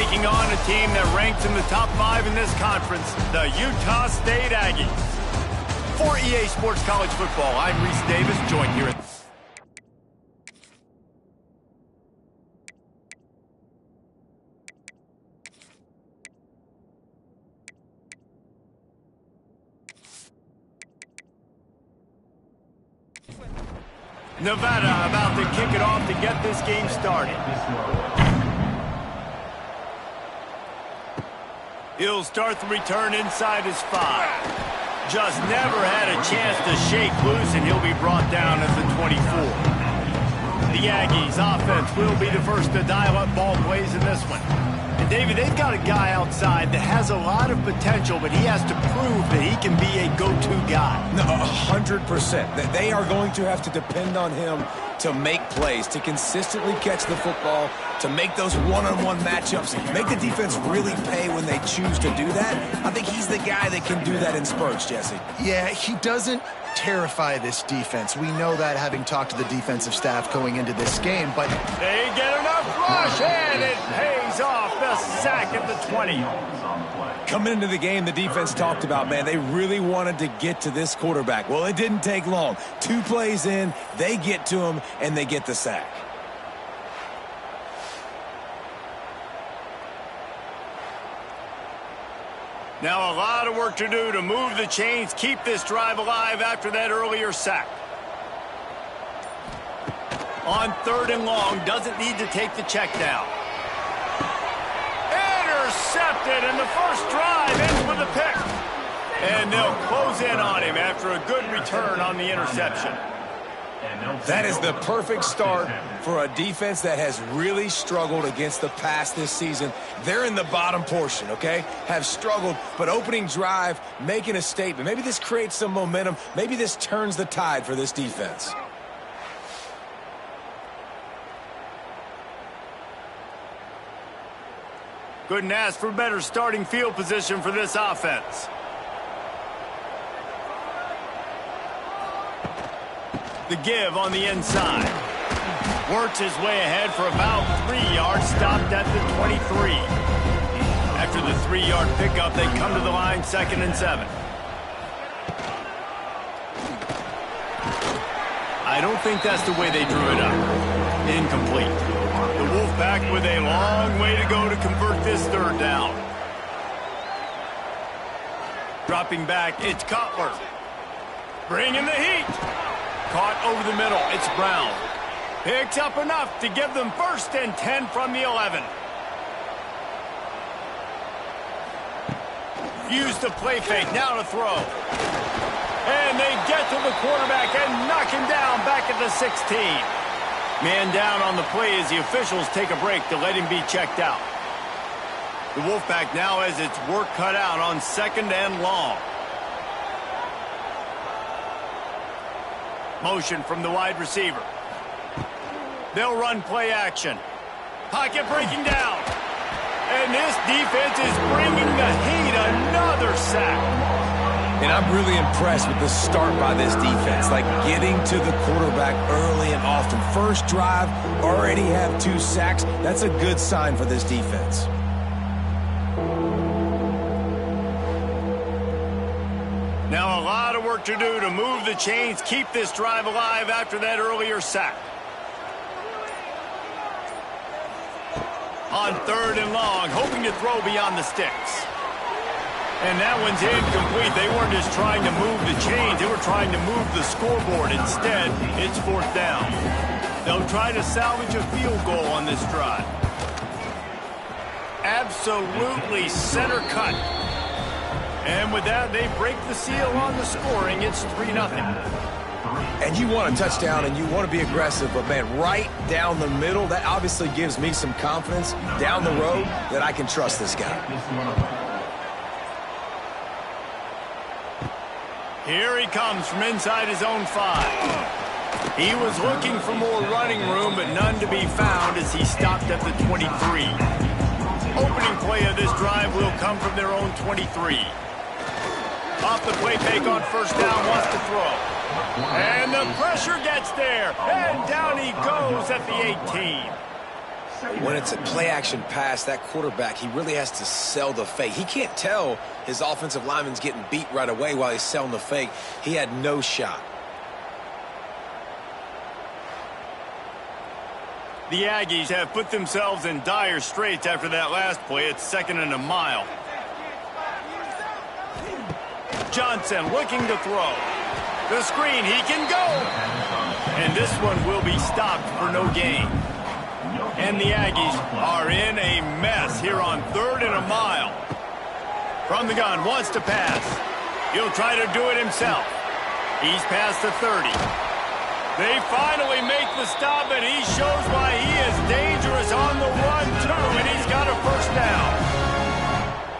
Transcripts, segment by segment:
Taking on a team that ranks in the top 5 in this conference, the Utah State Aggies. For EA Sports College Football, I'm Reese Davis, joined here at... Nevada about to kick it off to get this game started. He'll start the return inside his 5. Just never had a chance to shake loose, and he'll be brought down at the 24. The Aggies offense will be the first to dial up ball plays in this one. And David, they've got a guy outside that has a lot of potential, but he has to prove that he can be a go-to guy. No, 100%. They are going to have to depend on him to make plays, to consistently catch the football, to make those one-on-one matchups, make the defense really pay when they choose to do that. I think he's the guy that can do that in spurts, Jesse. Yeah, he doesn't terrify this defense. We know that, having talked to the defensive staff going into this game, but... They get enough rush, and it pays off. The sack at the 20. Coming into the game, the defense talked about, man, they really wanted to get to this quarterback. Well, it didn't take long. 2 plays in, they get to him, and they get the sack. Now a lot of work to do to move the chains, keep this drive alive after that earlier sack. On 3rd and long, doesn't need to take the check down. Intercepted, and the first drive ends with a pick. And they'll close in on him after a good return on the interception. That is the perfect start for a defense that has really struggled against the pass this season. They're in the bottom portion, okay? Have struggled, but opening drive, making a statement. Maybe this creates some momentum. Maybe this turns the tide for this defense. Couldn't ask for better starting field position for this offense. The give on the inside. Works his way ahead for about 3 yards, stopped at the 23. After the 3-yard pickup, they come to the line, 2nd and 7. I don't think that's the way they drew it up. Incomplete. The Wolfpack with a long way to go to convert this 3rd down. Dropping back, it's Cutler. Bringing the heat. Caught over the middle, it's Brown. Picks up enough to give them 1st and 10 from the 11. Used to play fake, now to throw. And they get to the quarterback and knock him down back at the 16. Man down on the play as the officials take a break to let him be checked out. The Wolfpack now has its work cut out on 2nd and long. Motion from the wide receiver. They'll run play action. Pocket breaking down. And this defense is bringing the heat. Another sack. And I'm really impressed with the start by this defense, like getting to the quarterback early and often. First drive, already have 2 sacks. That's a good sign for this defense. Now a lot of work to do to move the chains, keep this drive alive after that earlier sack. On 3rd and long, hoping to throw beyond the sticks. And that one's incomplete. They weren't just trying to move the chains. They were trying to move the scoreboard. Instead, it's 4th down. They'll try to salvage a field goal on this drive. Absolutely center cut. And with that, they break the seal on the scoring. It's 3-0. And you want a touchdown and you want to be aggressive, but, man, right down the middle, that obviously gives me some confidence down the road that I can trust this guy. Here he comes from inside his own 5. He was looking for more running room, but none to be found as he stopped at the 23. Opening play of this drive will come from their own 23. Off the play fake on 1st down, wants to throw. And the pressure gets there, and down he goes at the 18. When it's a play-action pass, that quarterback, he really has to sell the fake. He can't tell his offensive lineman's getting beat right away while he's selling the fake. He had no shot. The Aggies have put themselves in dire straits after that last play. It's 2nd and a mile. Johnson looking to throw. The screen, he can go. And this one will be stopped for no gain. And the Aggies are in a mess here on 3rd and a mile. From the gun, wants to pass. He'll try to do it himself. He's past the 30. They finally make the stop, and he shows why he is dangerous on the run, too, and he's got a first down.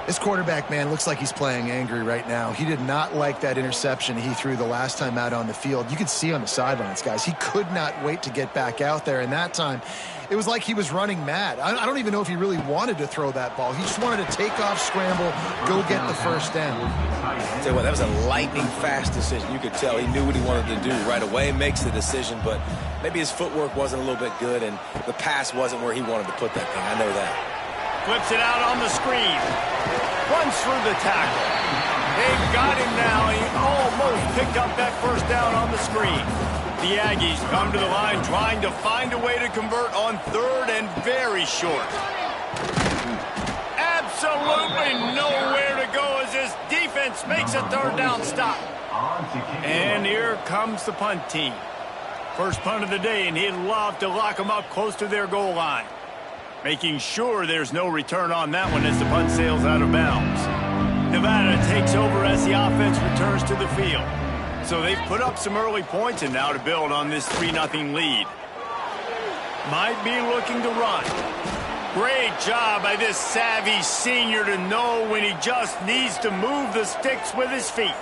This quarterback, man, looks like he's playing angry right now. He did not like that interception he threw the last time out on the field. You could see on the sidelines, guys, he could not wait to get back out there. And that time, it was like he was running mad. I don't even know if he really wanted to throw that ball. He just wanted to take off, scramble, go get the first down. I'll tell you what, that was a lightning-fast decision. You could tell he knew what he wanted to do right away, makes the decision, but maybe his footwork wasn't a little bit good, and the pass wasn't where he wanted to put that thing. I know that. Flips it out on the screen. Runs through the tackle. They've got him now. He almost picked up that first down on the screen. The Aggies come to the line trying to find a way to convert on 3rd and very short. Absolutely nowhere to go as this defense makes a 3rd down stop. And here comes the punt team. First punt of the day, and he'd love to lock them up close to their goal line. Making sure there's no return on that one as the punt sails out of bounds. Nevada takes over as the offense returns to the field. So they've put up some early points and now to build on this 3-0 lead. Might be looking to run. Great job by this savvy senior to know when he just needs to move the sticks with his feet.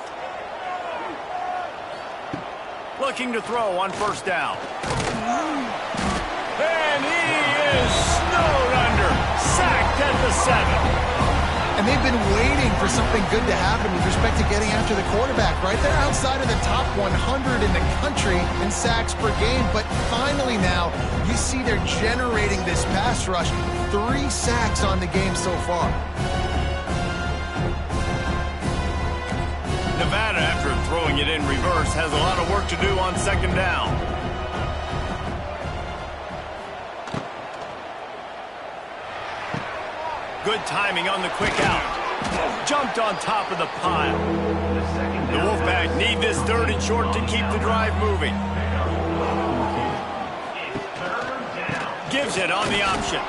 Looking to throw on first down. And he is snowed under. Sacked at the 7. And they've been waiting for something good to happen with respect to getting after the quarterback, right? They're outside of the top 100 in the country in sacks per game, but finally now you see they're generating this pass rush. 3 sacks on the game so far. Nevada, after throwing it in reverse, has a lot of work to do on 2nd down. Good timing on the quick out. Jumped on top of the pile. The Wolfpack need this 3rd and short to keep the drive moving. Gives it on the option.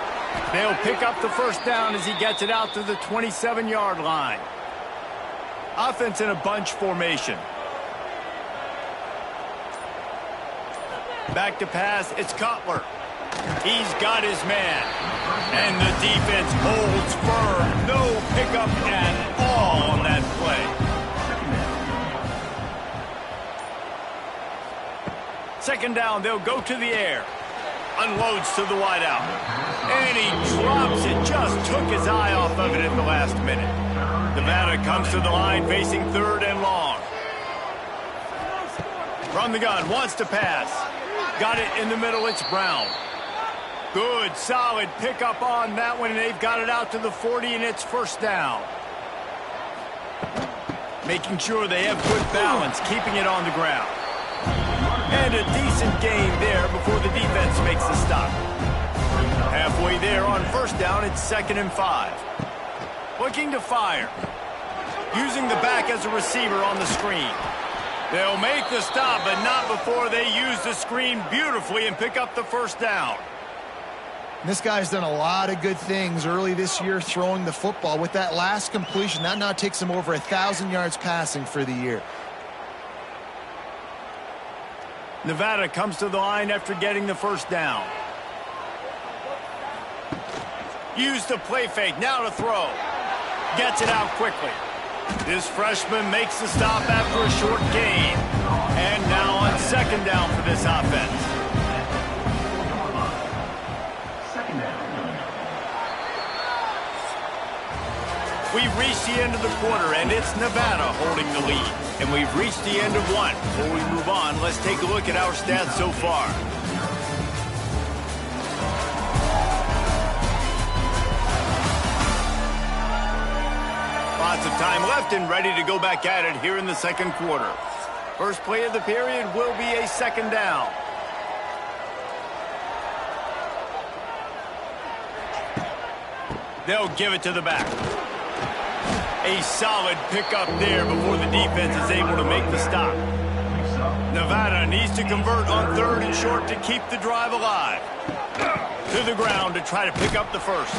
They'll pick up the first down as he gets it out to the 27-yard line. Offense in a bunch formation. Back to pass, it's Cutler. He's got his man. And the defense holds firm. No pickup at all on that play. Second down, they'll go to the air. Unloads to the wideout. And he drops it. Just took his eye off of it at the last minute. Nevada comes to the line facing 3rd and long. From the gun, wants to pass. Got it in the middle, it's Brown. Good, solid pickup on that one, and they've got it out to the 40, and it's first down. Making sure they have good balance, keeping it on the ground. And a decent gain there before the defense makes the stop. Halfway there on first down, it's 2nd and 5. Looking to fire. Using the back as a receiver on the screen. They'll make the stop, but not before they use the screen beautifully and pick up the first down. This guy's done a lot of good things early this year throwing the football. With that last completion, that now takes him over 1,000 yards passing for the year. Nevada comes to the line after getting the first down. Use the play fake, now to throw. Gets it out quickly. This freshman makes the stop after a short gain. And now on second down for this offense. We've reached the end of the quarter, and it's Nevada holding the lead. And we've reached the end of one. Before we move on, let's take a look at our stats so far. Lots of time left and ready to go back at it here in the second quarter. First play of the period will be a second down. They'll give it to the back. A solid pickup there before the defense is able to make the stop. Nevada needs to convert on third and short to keep the drive alive. To the ground to try to pick up the first.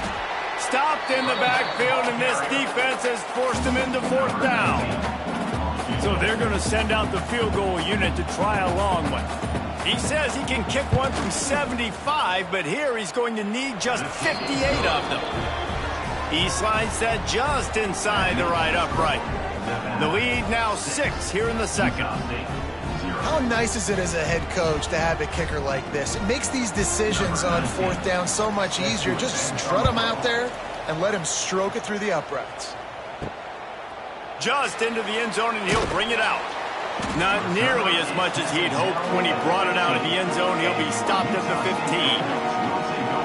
Stopped in the backfield, and this defense has forced him into fourth down. So they're going to send out the field goal unit to try a long one. He says he can kick one from 75, but here he's going to need just 58 of them. He slides that just inside the right upright. The lead now 6 here in the second. How nice is it as a head coach to have a kicker like this? It makes these decisions on fourth down so much easier. Just strut him out there and let him stroke it through the uprights. Just into the end zone, and he'll bring it out. Not nearly as much as he'd hoped when he brought it out of the end zone. He'll be stopped at the 15.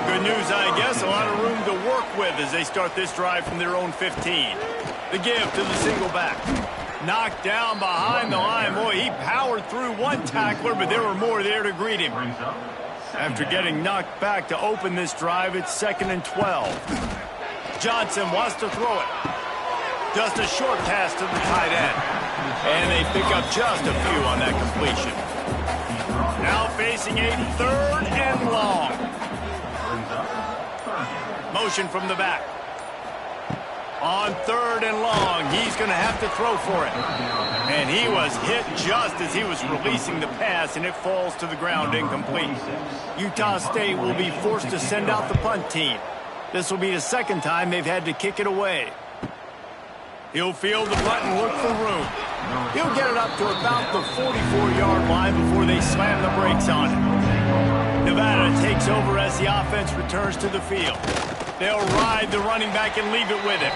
Good news, I guess. A lot of room to work with as they start this drive from their own 15. The give to the single back. Knocked down behind the line. Boy, he powered through one tackler, but there were more there to greet him. After getting knocked back to open this drive, it's 2nd and 12. Johnson wants to throw it. Just a short pass to the tight end. And they pick up just a few on that completion. Now facing a 3rd and long. Motion from the back. On 3rd and long, he's going to have to throw for it. And he was hit just as he was releasing the pass, and it falls to the ground incomplete. Utah State will be forced to send out the punt team. This will be the second time they've had to kick it away. He'll field the punt and look for room. He'll get it up to about the 44-yard line before they slam the brakes on it. Nevada takes over as the offense returns to the field. They'll ride the running back and leave it with him.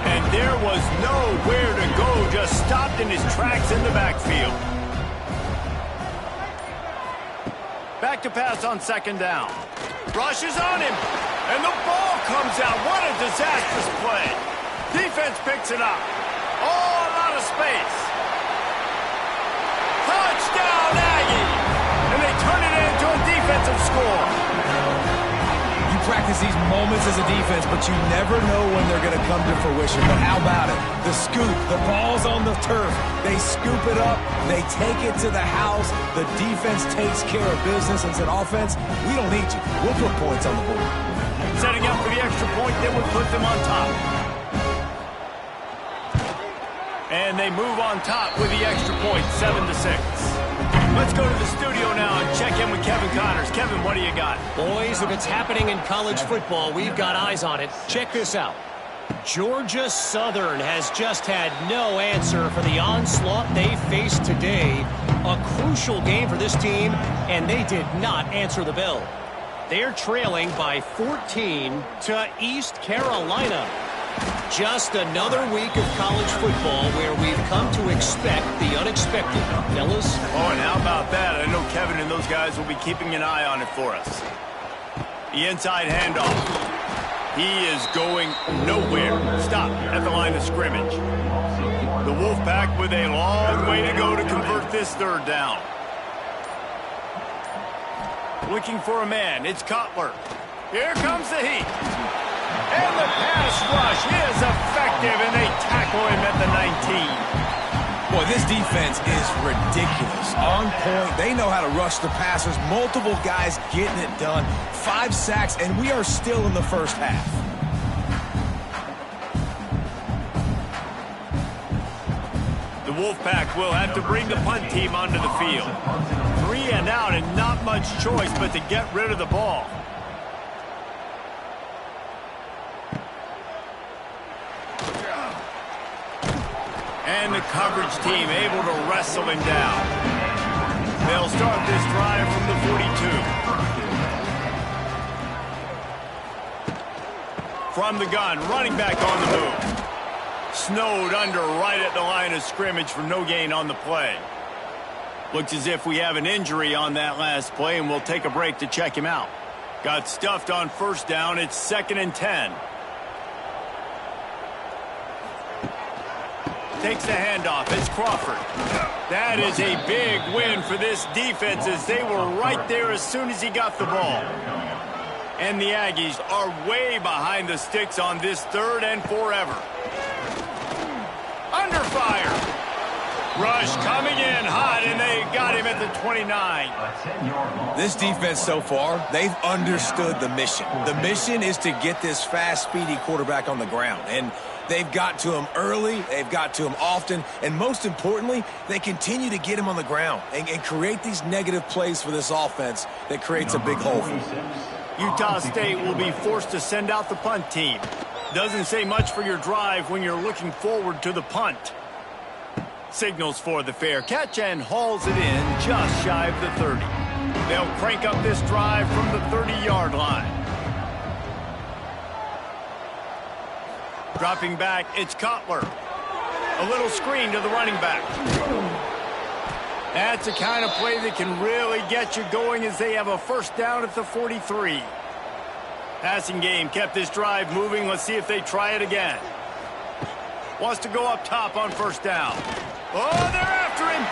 And there was nowhere to go, just stopped in his tracks in the backfield. Back to pass on 2nd down. Rushes on him, and the ball comes out. What a disastrous play. Defense picks it up. Oh, a lot of space. Touchdown, Aggie! And they turn it into a defensive score. You practice these moments as a defense, but you never know when they're going to come to fruition. But how about it? The scoop, the ball's on the turf. They scoop it up. They take it to the house. The defense takes care of business and said, offense, we don't need you. We'll put points on the board. Setting up for the extra point that would put them on top. And they move on top with the extra point, 7-6. Let's go to the studio now and check in with Kevin Connors. Kevin, what do you got? Boys, if it's happening in college football, we've got eyes on it. Check this out. Georgia Southern has just had no answer for the onslaught they faced today. A crucial game for this team, and they did not answer the bell. They're trailing by 14 to East Carolina. Just another week of college football where we've come to expect the unexpected. Fellas? Oh, and how about that? I know Kevin and those guys will be keeping an eye on it for us. The inside handoff. He is going nowhere. Stop at the line of scrimmage. The Wolfpack with a long way to go to convert this 3rd down. Looking for a man. It's Cutler. Here comes the heat. And the pass rush is effective, and they tackle him at the 19. Boy, this defense is ridiculous. On point. They know how to rush the passers. Multiple guys getting it done. 5 sacks, and we are still in the first half. The Wolfpack will have to bring the punt team onto the field. 3 and out, and not much choice but to get rid of the ball. And the coverage team able to wrestle him down. They'll start this drive from the 42. From the gun, running back on the move. Snowed under right at the line of scrimmage for no gain on the play. Looks as if we have an injury on that last play, and we'll take a break to check him out. Got stuffed on 1st down. It's 2nd and 10. takes the handoff. It's Crawford. That is a big win for this defense as they were right there as soon as he got the ball. And the Aggies are way behind the sticks on this 3rd and forever. Under fire. Rush coming in hot, and they got him at the 29. This defense so far, they've understood the mission. The mission is to get this fast, speedy quarterback on the ground. And they've got to him early, they've got to him often, and most importantly, they continue to get him on the ground and create these negative plays for this offense that creates a big hole for them. Utah State will be forced to send out the punt team. Doesn't say much for your drive when you're looking forward to the punt. Signals for the fair catch and hauls it in just shy of the 30. They'll crank up this drive from the 30-yard line. Dropping back, it's Cutler. A little screen to the running back. That's the kind of play that can really get you going as they have a first down at the 43. Passing game kept this drive moving. Let's see if they try it again. Wants to go up top on first down. Oh, they're after him.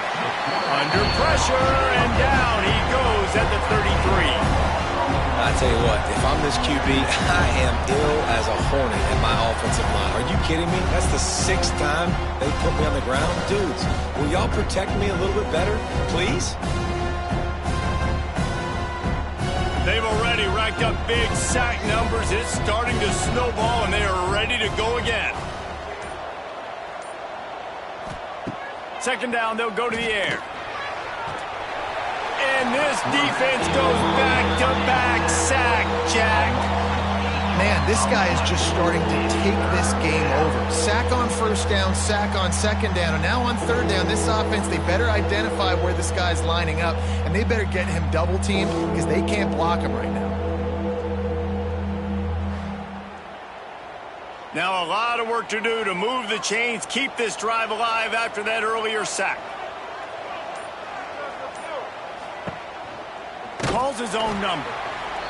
Under pressure, and down he goes at the 33. I tell you what, if I'm this QB, I am ill as a hornet in my offensive line. Are you kidding me? That's the 6th time they put me on the ground. Dudes, will y'all protect me a little bit better, please? They've already racked up big sack numbers. It's starting to snowball, and they are ready to go again. 2nd down, they'll go to the air. And this defense goes back-to-back sack, Jack. Man, this guy is just starting to take this game over. Sack on first down, sack on 2nd down, and now on 3rd down, this offense, they better identify where this guy's lining up, and they better get him double-teamed because they can't block him right now. Now a lot of work to do to move the chains, keep this drive alive after that earlier sack. Calls his own number.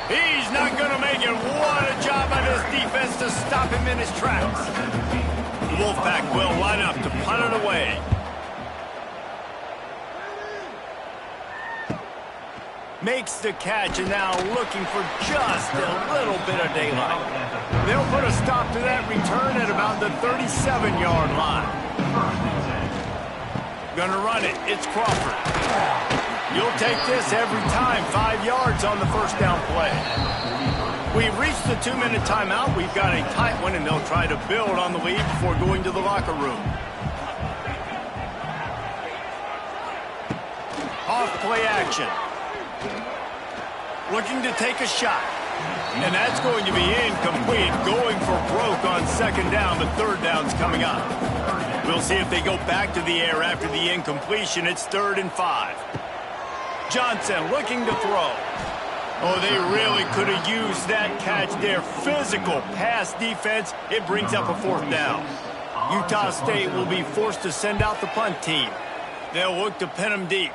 He's not going to make it. What a job by this defense to stop him in his tracks. The Wolfpack will line up to punt it away. Makes the catch, and now looking for just a little bit of daylight. They'll put a stop to that return at about the 37-yard line. Gonna run it. It's Crawford. You'll take this every time. 5 yards on the first down play. We've reached the 2-minute timeout. We've got a tight one, and they'll try to build on the lead before going to the locker room. Off play action. Looking to take a shot. And that's going to be incomplete. Going for broke on 2nd down, but 3rd down's coming up. We'll see if they go back to the air after the incompletion. It's 3rd and 5. Johnson looking to throw. Oh, they really could have used that catch there. Physical pass defense. It brings up a 4th down. Utah State will be forced to send out the punt team. They'll look to pin them deep.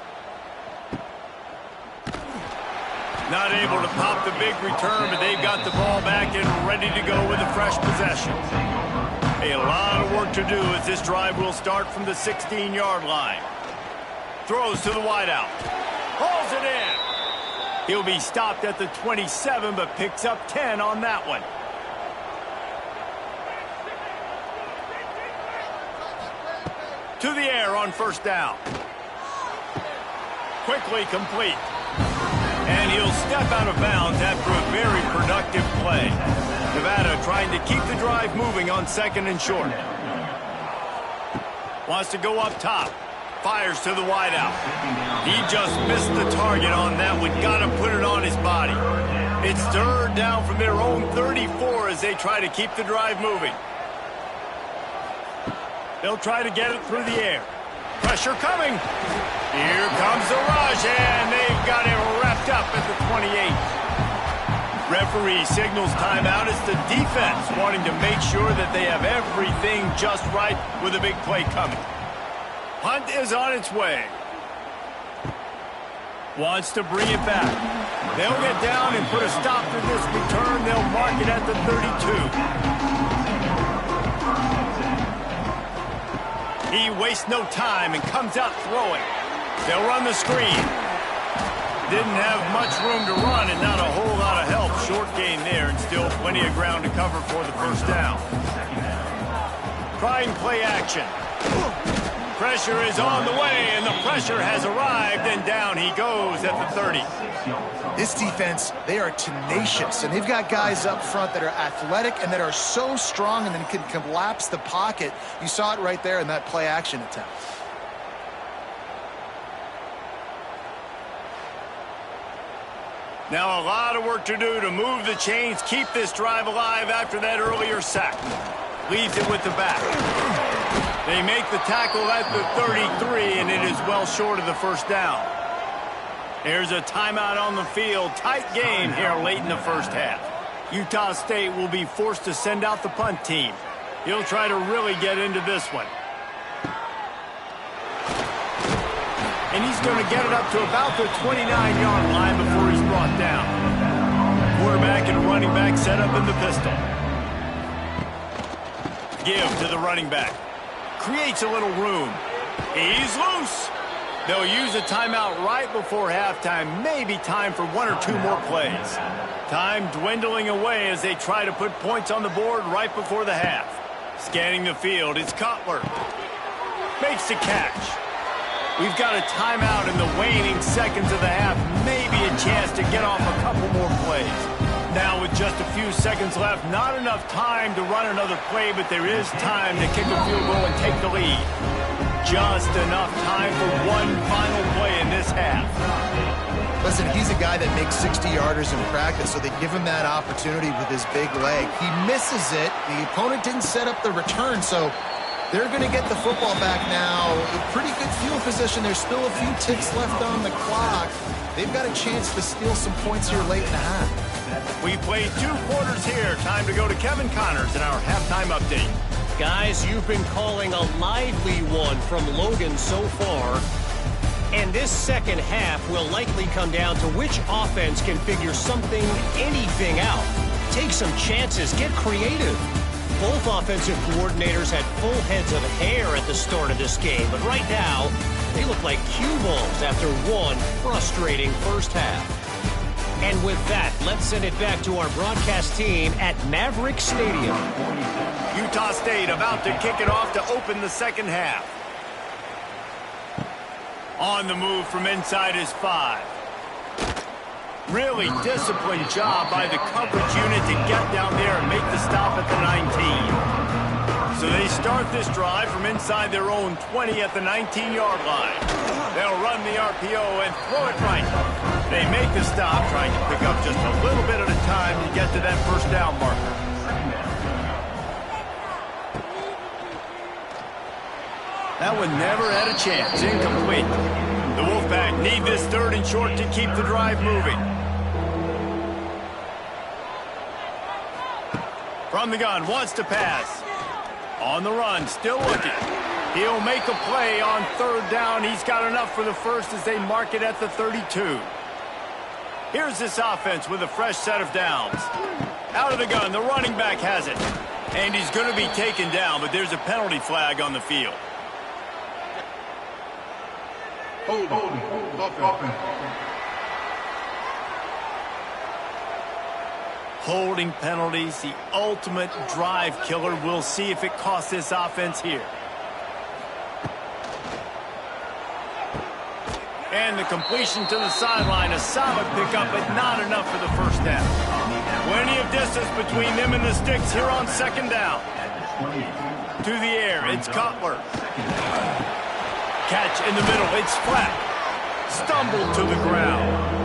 Not able to pop the big return, but they've got the ball back and ready to go with a fresh possession. A lot of work to do as this drive will start from the 16-yard line. Throws to the wideout. Hauls it in. He'll be stopped at the 27, but picks up 10 on that one. To the air on first down. Quickly complete. And he'll step out of bounds after a very productive play. Nevada trying to keep the drive moving on 2nd and short. Wants to go up top. Fires to the wideout. He just missed the target on that one. Got to put it on his body. It's 3rd down from their own 34 as they try to keep the drive moving. They'll try to get it through the air. Pressure coming. Here comes the rush, and they've got it wrapped up at the 28. Referee signals timeout. It's the defense wanting to make sure that they have everything just right with a big play coming. Punt is on its way. Wants to bring it back. They'll get down and put a stop to this return. They'll mark it at the 32. He wastes no time and comes out throwing. They'll run the screen. Didn't have much room to run and not a whole lot of help. Short gain there and still plenty of ground to cover for the first down. Trying play action. Pressure is on the way, and the pressure has arrived, and down he goes at the 30. This defense, they are tenacious, and they've got guys up front that are athletic and that are so strong and then can collapse the pocket. You saw it right there in that play action attempt. Now a lot of work to do to move the chains, keep this drive alive after that earlier sack. Leaves it with the back. They make the tackle at the 33, and it is well short of the first down. There's a timeout on the field. Tight game here late in the first half. Utah State will be forced to send out the punt team. He'll try to really get into this one. And he's going to get it up to about the 29-yard line before he's brought down. Quarterback and running back set up in the pistol. Give to the running back. Creates a little room. He's loose. They'll use a timeout right before halftime. Maybe time for one or two more plays. Time dwindling away as they try to put points on the board right before the half. Scanning the field, it's Cutler. Makes the catch. We've got a timeout in the waning seconds of the half. Maybe a chance to get off a couple more plays. Now with just a few seconds left, not enough time to run another play, but there is time to kick a field goal and take the lead. Just enough time for one final play in this half. Listen, he's a guy that makes 60-yarders in practice, so they give him that opportunity with his big leg. He misses it. The opponent didn't set up the return, so they're going to get the football back now. A pretty good field position. There's still a few ticks left on the clock. They've got a chance to steal some points here late in the half. We played 2 quarters here. Time to go to Kevin Connors in our halftime update. Guys, you've been calling a lively one from Logan so far. And this second half will likely come down to which offense can figure something, anything out. Take some chances, get creative. Both offensive coordinators had full heads of hair at the start of this game, but right now, they look like cue balls after one frustrating first half. And with that, let's send it back to our broadcast team at Maverick Stadium. Utah State about to kick it off to open the second half. On the move from inside his 5. Really disciplined job by the coverage unit to get down there and make the stop at the 19. So they start this drive from inside their own 20 at the 19-yard line. They'll run the RPO and throw it right. They make the stop, trying to pick up just a little bit at a time to get to that first down marker. That one never had a chance. Incomplete. The Wolfpack need this 3rd and short to keep the drive moving. From the gun, wants to pass. On the run, still looking. He'll make a play on 3rd down. He's got enough for the first as they mark it at the 32. Here's this offense with a fresh set of downs. Out of the gun, the running back has it. And he's going to be taken down, but there's a penalty flag on the field. Holding penalties, the ultimate drive killer. We'll see if it costs this offense here. And the completion to the sideline, a solid pickup, but not enough for the first down. Plenty of distance between them and the sticks here on 2nd down. To the air, it's Cutler. Catch in the middle, it's flat. Stumbled to the ground.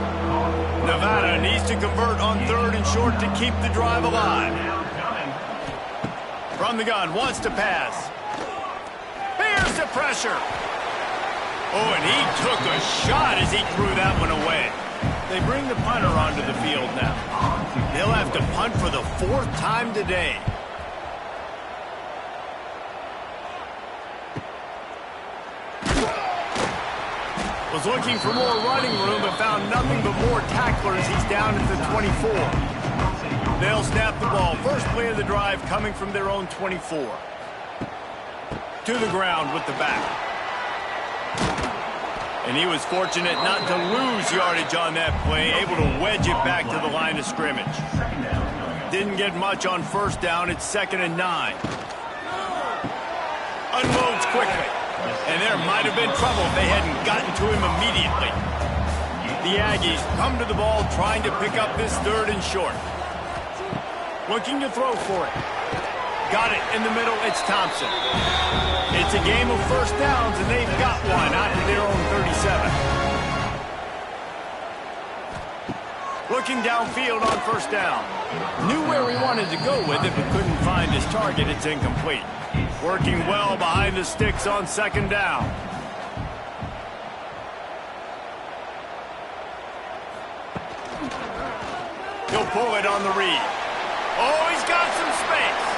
Nevada needs to convert on 3rd and short to keep the drive alive. From the gun, wants to pass. Here's the pressure. Oh, and he took a shot as he threw that one away. They bring the punter onto the field now. They'll have to punt for the 4th time today. Was looking for more running room, but found nothing but more tacklers. He's down at the 24. They'll snap the ball. First play of the drive coming from their own 24. To the ground with the back. And he was fortunate not to lose yardage on that play, able to wedge it back to the line of scrimmage. Didn't get much on first down. It's 2nd and 9. Unloads quickly. And there might have been trouble if they hadn't gotten to him immediately. The Aggies come to the ball trying to pick up this 3rd and short. Looking to throw for it. Got it in the middle. It's Thompson. It's a game of first downs, and they've got one out to their own 37. Looking downfield on first down. Knew where he wanted to go with it, but couldn't find his target. It's incomplete. Working well behind the sticks on 2nd down. He'll pull it on the read. Oh, he's got some space.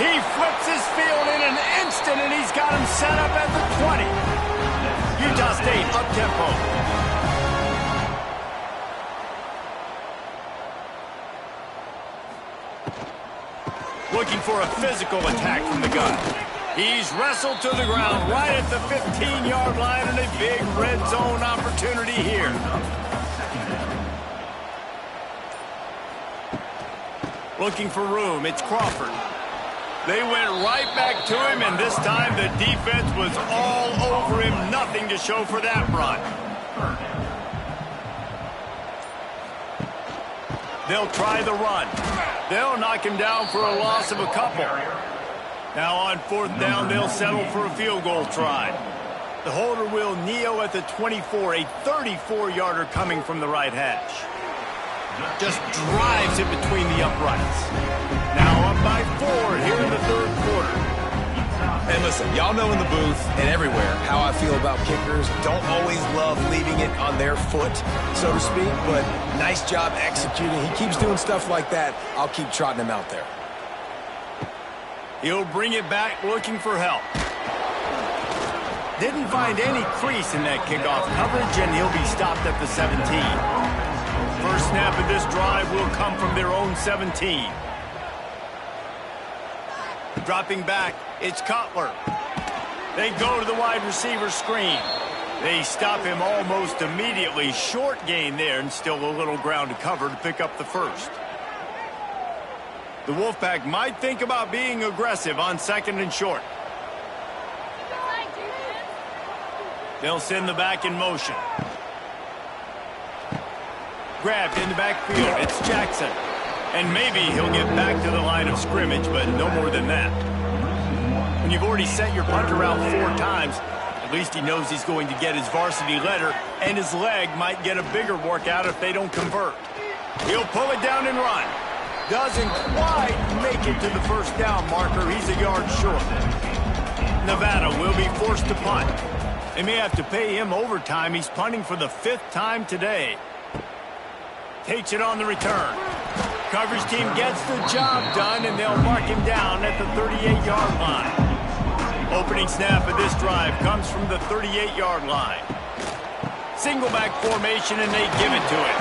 He flips his field in an instant, and he's got him set up at the 20. Utah State up-tempo. Looking for a physical attack from the gun. He's wrestled to the ground right at the 15-yard line, and a big red zone opportunity here. Looking for room. It's Crawford. They went right back to him, and this time the defense was all over him. Nothing to show for that run. They'll try the run. They'll knock him down for a loss of a couple. Now on 4th down, they'll settle for a field goal try. The holder will kneel at the 24, a 34-yarder coming from the right hash. Just drives it between the uprights. Now up by 4 here in the 3rd quarter. And listen, y'all know in the booth and everywhere how I feel about kickers. Don't always love leaving it on their foot, so to speak, but nice job executing. He keeps doing stuff like that. I'll keep trotting him out there. He'll bring it back looking for help. Didn't find any crease in that kickoff coverage, and he'll be stopped at the 17. First snap of this drive will come from their own 17. Dropping back, it's Cutler. They go to the wide receiver screen. They stop him almost immediately. Short gain there, and still a little ground to cover to pick up the first. The Wolfpack might think about being aggressive on 2nd and short. They'll send the back in motion. Grabbed in the backfield. It's Jackson. And maybe he'll get back to the line of scrimmage, but no more than that. When you've already sent your punter out 4 times, at least he knows he's going to get his varsity letter, and his leg might get a bigger workout if they don't convert. He'll pull it down and run. Doesn't quite make it to the first down marker. He's a yard short. Nevada will be forced to punt. They may have to pay him overtime. He's punting for the 5th time today. Takes it on the return. Coverage team gets the job done, and they'll mark him down at the 38-yard line. Opening snap of this drive comes from the 38-yard line. Single back formation, and they give it to him.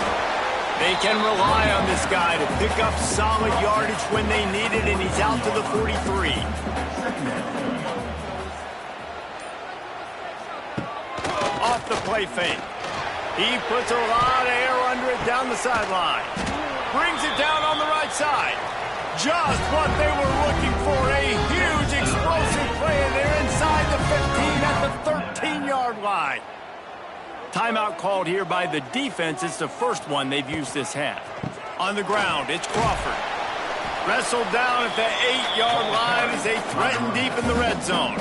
They can rely on this guy to pick up solid yardage when they need it, and he's out to the 43. Off the play fake. He puts a lot of air under it down the sideline. Brings it down on the right side. Just what they were looking for. A huge explosive play, and they're inside the 15 at the 13-yard line. Timeout called here by the defense. It's the first one they've used this half. On the ground, it's Crawford. Wrestled down at the 8-yard line as they threaten deep in the red zone.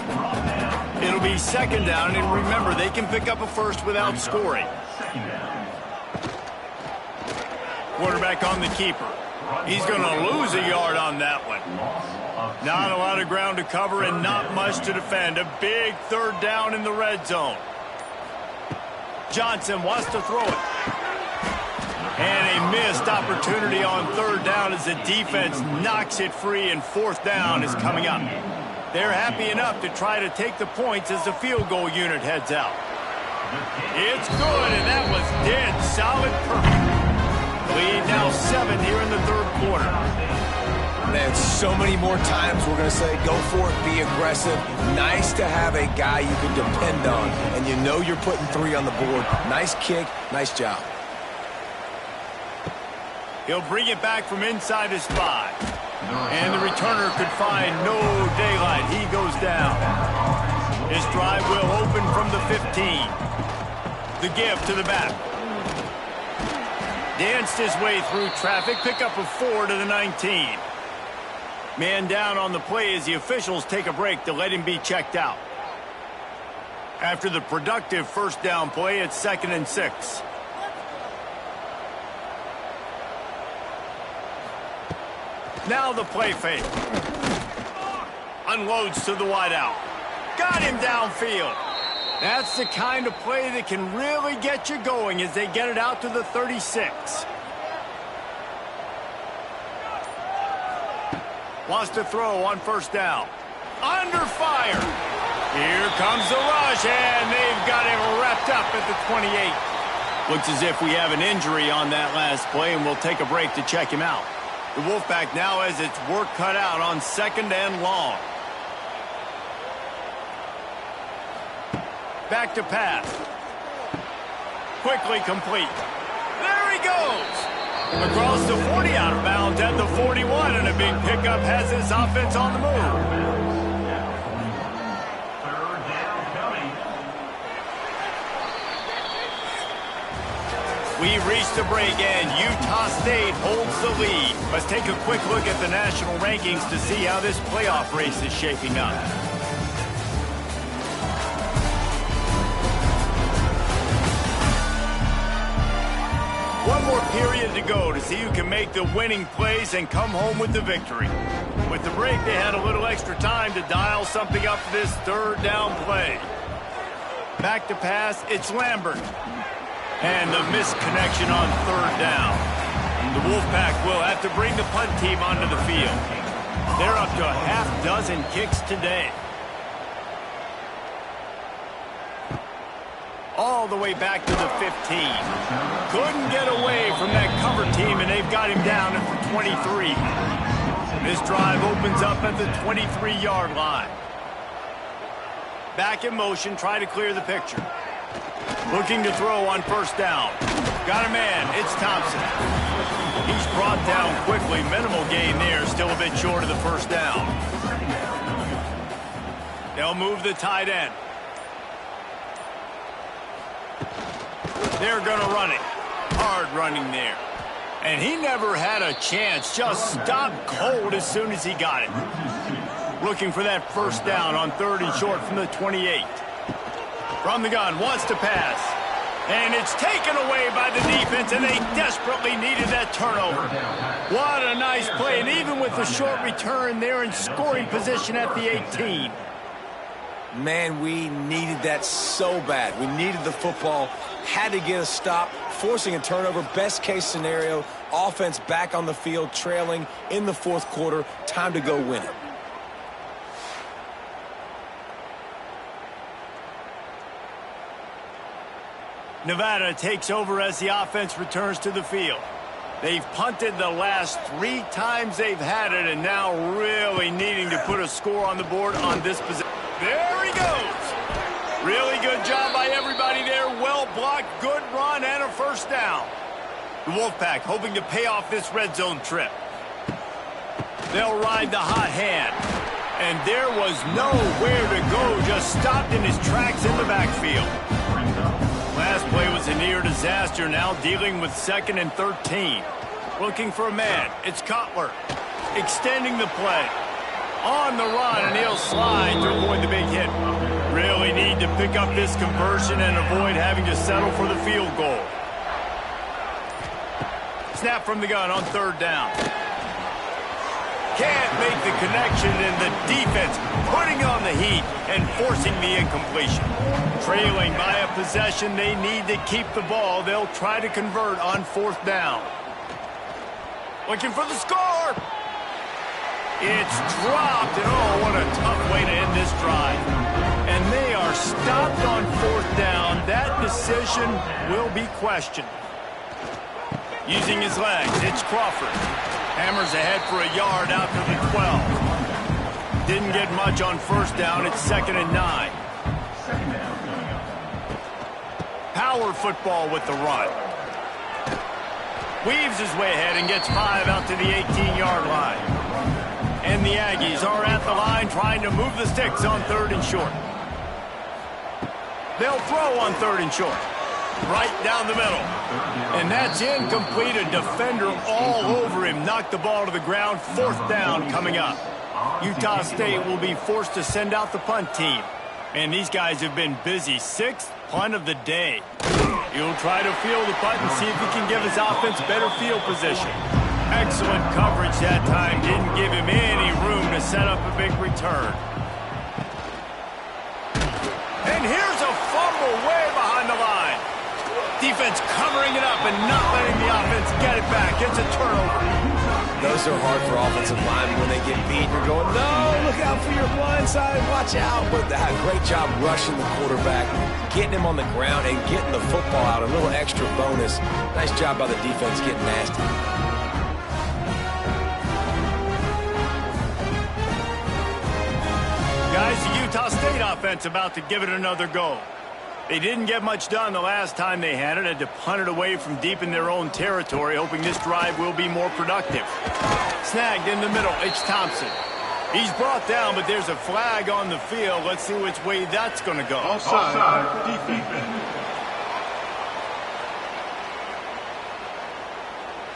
It'll be 2nd down, and remember, they can pick up a first without scoring. Quarterback on the keeper. He's going to lose a yard on that one. Not a lot of ground to cover and not much to defend. A big 3rd down in the red zone. Johnson wants to throw it. And a missed opportunity on 3rd down as the defense knocks it free, and 4th down is coming up. They're happy enough to try to take the points as the field goal unit heads out. It's good, and that was dead solid perfect. Lead now 7 here in the 3rd quarter. Man, so many more times we're going to say, go for it, be aggressive. Nice to have a guy you can depend on, and you know you're putting 3 on the board. Nice kick, nice job. He'll bring it back from inside his 5. And the returner could find no daylight. He goes down. His drive will open from the 15. The give to the back. Danced his way through traffic. Pick up a 4 to the 19. Man down on the play as the officials take a break to let him be checked out. After the productive first down play, it's 2nd and 6. Now the play fake. Unloads to the wideout. Got him downfield. That's the kind of play that can really get you going as they get it out to the 36. Wants to throw on first down. Under fire. Here comes the rush, and they've got him wrapped up at the 28. Looks as if we have an injury on that last play, and we'll take a break to check him out. The Wolfpack now has its work cut out on 2nd and long. Back to pass. Quickly complete. There he goes. Across the 40, out of bounds at the 41, and a big pickup has this offense on the move. We've reached the break, and Utah State holds the lead. Let's take a quick look at the national rankings to see how this playoff race is shaping up. One more period to go to see who can make the winning plays and come home with the victory. With the break, they had a little extra time to dial something up for this 3rd down play. Back to pass, it's Lambert. And the misconnection on 3rd down. The Wolfpack will have to bring the punt team onto the field. They're up to a half-dozen kicks today. All the way back to the 15. Couldn't get away from that cover team, and they've got him down at the 23. This drive opens up at the 23-yard line. Back in motion, try to clear the picture. Looking to throw on first down. Got a man, it's Thompson. He's brought down quickly. Minimal gain there, still a bit short of the first down. They'll move the tight end. They're going to run it. Hard running there. And he never had a chance. Just stopped cold as soon as he got it. Looking for that first down on 3rd and short from the 28. From the gun, wants to pass. And it's taken away by the defense, and they desperately needed that turnover. What a nice play, and even with the short return, they're in scoring position at the 18. Man, we needed that so bad. We needed the football, had to get a stop, forcing a turnover. Best case scenario, offense back on the field, trailing in the 4th quarter. Time to go win it. Nevada takes over as the offense returns to the field. They've punted the last 3 times they've had it, and now really needing to put a score on the board on this possession. There he goes. Really good job by everybody there. Well blocked, good run, and a first down. The Wolfpack hoping to pay off this red zone trip. They'll ride the hot hand. And there was nowhere to go, just stopped in his tracks in the backfield. Last play was a near disaster, now dealing with 2nd and 13. Looking for a man. It's Cutler. Extending the play. On the run, and he'll slide to avoid the big hit. Really need to pick up this conversion and avoid having to settle for the field goal. Snap from the gun on 3rd down. Can't make the connection, and the defense putting on the heat and forcing the incompletion. Trailing by a possession, they need to keep the ball. They'll try to convert on 4th down. Looking for the score. It's dropped, and oh, what a tough way to end this drive. And they are stopped on 4th down. That decision will be questioned. Using his legs, it's Crawford. Hammers ahead for a yard out to the 12. Didn't get much on first down. It's 2nd and 9. Power football with the run. Weaves his way ahead and gets 5 out to the 18-yard line. And the Aggies are at the line trying to move the sticks on 3rd and short. They'll throw on 3rd and short. Right down the middle. And that's incomplete. A defender all over him. Knocked the ball to the ground. 4th down coming up. Utah State will be forced to send out the punt team. And these guys have been busy. 6th punt of the day. He'll try to field the punt and see if he can give his offense better field position. Excellent coverage that time. Didn't give him any room to set up a big return. And here's a fumble way behind the line. Defense covering it up and not letting the offense get it back. It's a turnover. Those are hard for offensive linemen when they get beat. You're going, no, look out for your blind side. Watch out. But they had a great job rushing the quarterback, getting him on the ground, and getting the football out. A little extra bonus. Nice job by the defense getting nasty. Guys, the Utah State offense about to give it another go. They didn't get much done the last time they had it. Had to punt it away from deep in their own territory, hoping this drive will be more productive. Snagged in the middle, H. Thompson. He's brought down, but there's a flag on the field. Let's see which way that's going to go. Offside, defense.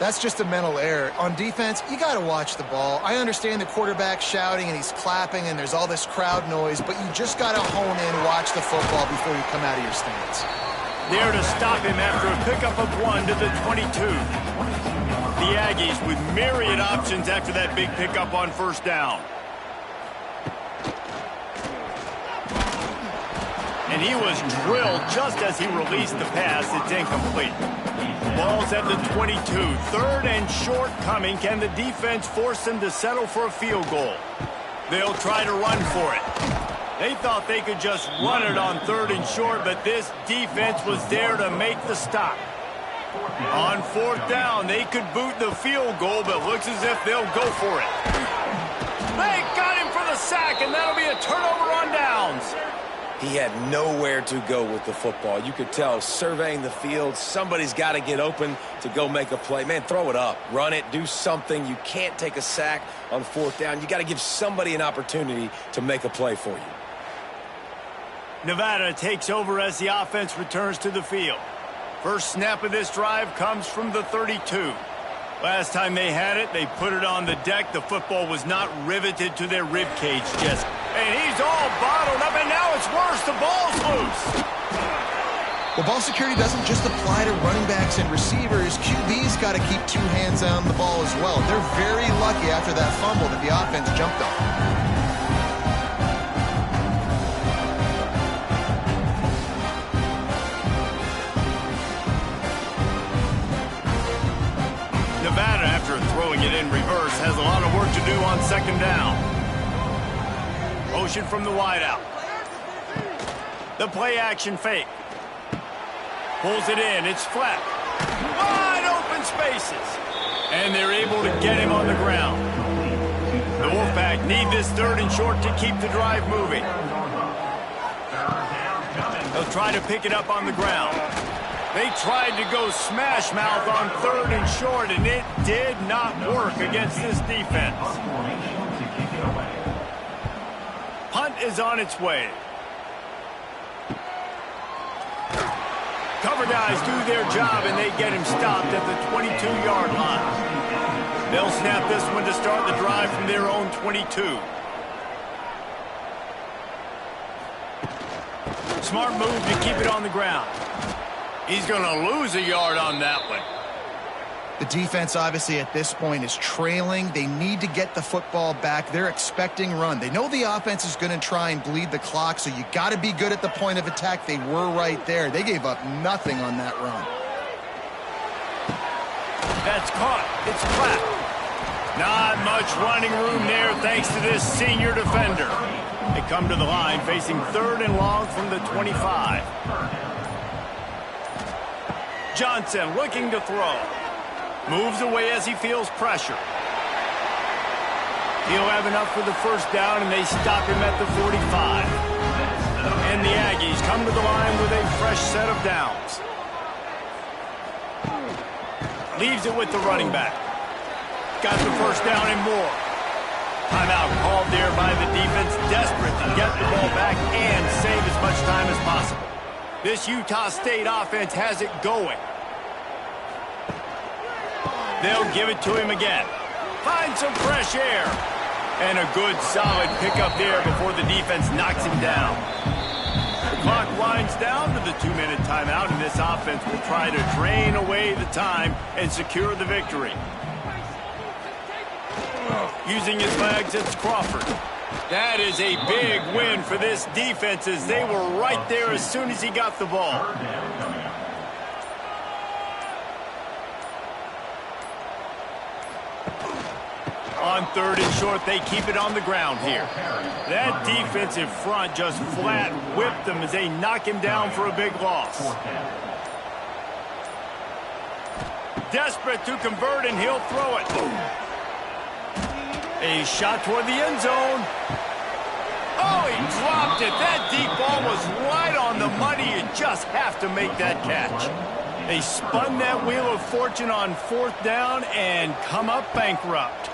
That's just a mental error. On defense, you got to watch the ball. I understand the quarterback shouting and he's clapping and there's all this crowd noise, but you just got to hone in, watch the football before you come out of your stance. There to stop him after a pickup of 1 to the 22. The Aggies with myriad options after that big pickup on 1st down. And he was drilled just as he released the pass. It's incomplete. Ball's at the 22. 3rd and short coming. Can the defense force them to settle for a field goal? They'll try to run for it. They thought they could just run it on 3rd and short, but this defense was there to make the stop. On 4th down, they could boot the field goal, but looks as if they'll go for it. They got him for the sack, and that'll be a turnover on downs. He had nowhere to go with the football. You could tell, surveying the field, somebody's got to get open to go make a play. Man, throw it up, run it, do something. You can't take a sack on 4th down. You got to give somebody an opportunity to make a play for you. Nevada takes over as the offense returns to the field. First snap of this drive comes from the 32. Last time they had it, they put it on the deck. The football was not riveted to their rib cage, Jess. And he's all bottled up, and now it's worse. The ball's loose. Well, ball security doesn't just apply to running backs and receivers. QB's got to keep 2 hands on the ball as well. They're very lucky after that fumble that the offense jumped on. Nevada, after throwing it in reverse, has a lot of work to do on 2nd down. Motion from the wideout. The play action fake. Pulls it in. It's flat. Wide open spaces. And they're able to get him on the ground. The Wolfpack need this 3rd and short to keep the drive moving. They'll try to pick it up on the ground. They tried to go smash mouth on 3rd and short, and it did not work against this defense. Punt is on its way. Cover guys do their job, and they get him stopped at the 22-yard line. They'll snap this one to start the drive from their own 22. Smart move to keep it on the ground. He's going to lose a yard on that one. The defense, obviously, at this point is trailing. They need to get the football back. They're expecting run. They know the offense is going to try and bleed the clock, so you got to be good at the point of attack. They were right there. They gave up nothing on that run. That's caught. It's flat. Not much running room there thanks to this senior defender. They come to the line facing 3rd and long from the 25. Johnson looking to throw. Moves away as he feels pressure. He'll have enough for the first down, and they stop him at the 45. And the Aggies come to the line with a fresh set of downs. Leaves it with the running back. Got the first down and more. Timeout called there by the defense, desperate to get the ball back and save as much time as possible. This Utah State offense has it going. They'll give it to him again. Find some fresh air. And a good, solid pickup there before the defense knocks him down. The clock winds down to the 2-minute timeout, and this offense will try to drain away the time and secure the victory. Using his legs, it's Crawford. That is a big win for this defense, as they were right there as soon as he got the ball. On 3rd and short, they keep it on the ground here. That defensive front just flat whipped them as they knock him down for a big loss. Desperate to convert, and he'll throw it. A shot toward the end zone. Oh, he dropped it. That deep ball was right on the money. You just have to make that catch. They spun that wheel of fortune on 4th down and come up bankrupt.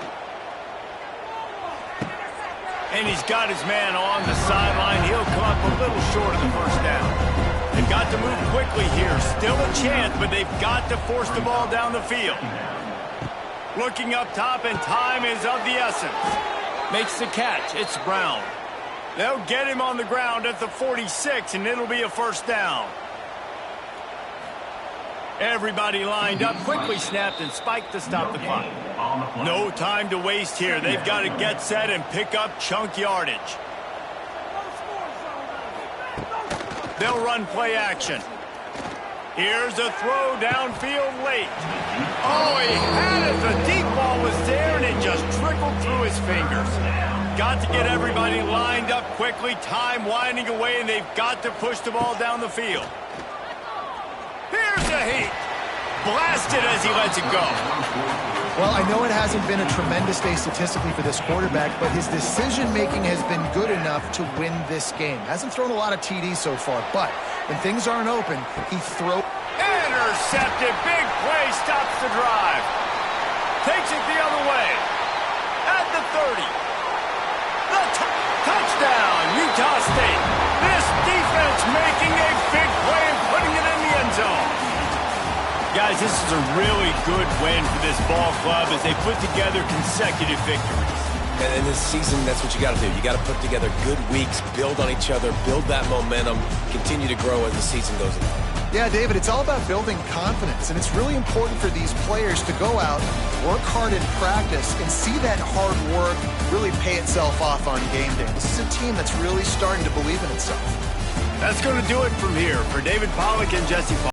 And he's got his man on the sideline. He'll come up a little short of the first down. They've got to move quickly here. Still a chance, but they've got to force the ball down the field. Looking up top, and time is of the essence. Makes the catch. It's Brown. They'll get him on the ground at the 46, and it'll be a first down. Everybody lined up, quickly snapped and spiked to stop the clock. No time to waste here. They've got to get set and pick up chunk yardage. They'll run play action. Here's a throw downfield late. Oh, he had it. The deep ball was there, and it just trickled through his fingers. Got to get everybody lined up quickly. Time winding away, and they've got to push the ball down the field. Here's a heat. Blasted as he lets it go. Well, I know it hasn't been a tremendous day statistically for this quarterback, but his decision-making has been good enough to win this game. Hasn't thrown a lot of TDs so far, but when things aren't open, he throws. Intercepted. Big play stops the drive. Takes it the other way. At the 30. The touchdown, Utah State. This defense making a big play and putting it in the end zone. Guys, this is a really good win for this ball club as they put together consecutive victories. And in this season, that's what you got to do. You got to put together good weeks, build on each other, build that momentum, continue to grow as the season goes along. Yeah, David, it's all about building confidence, and it's really important for these players to go out, work hard in practice, and see that hard work really pay itself off on game day. This is a team that's really starting to believe in itself. That's going to do it from here. For David Pollack and Jesse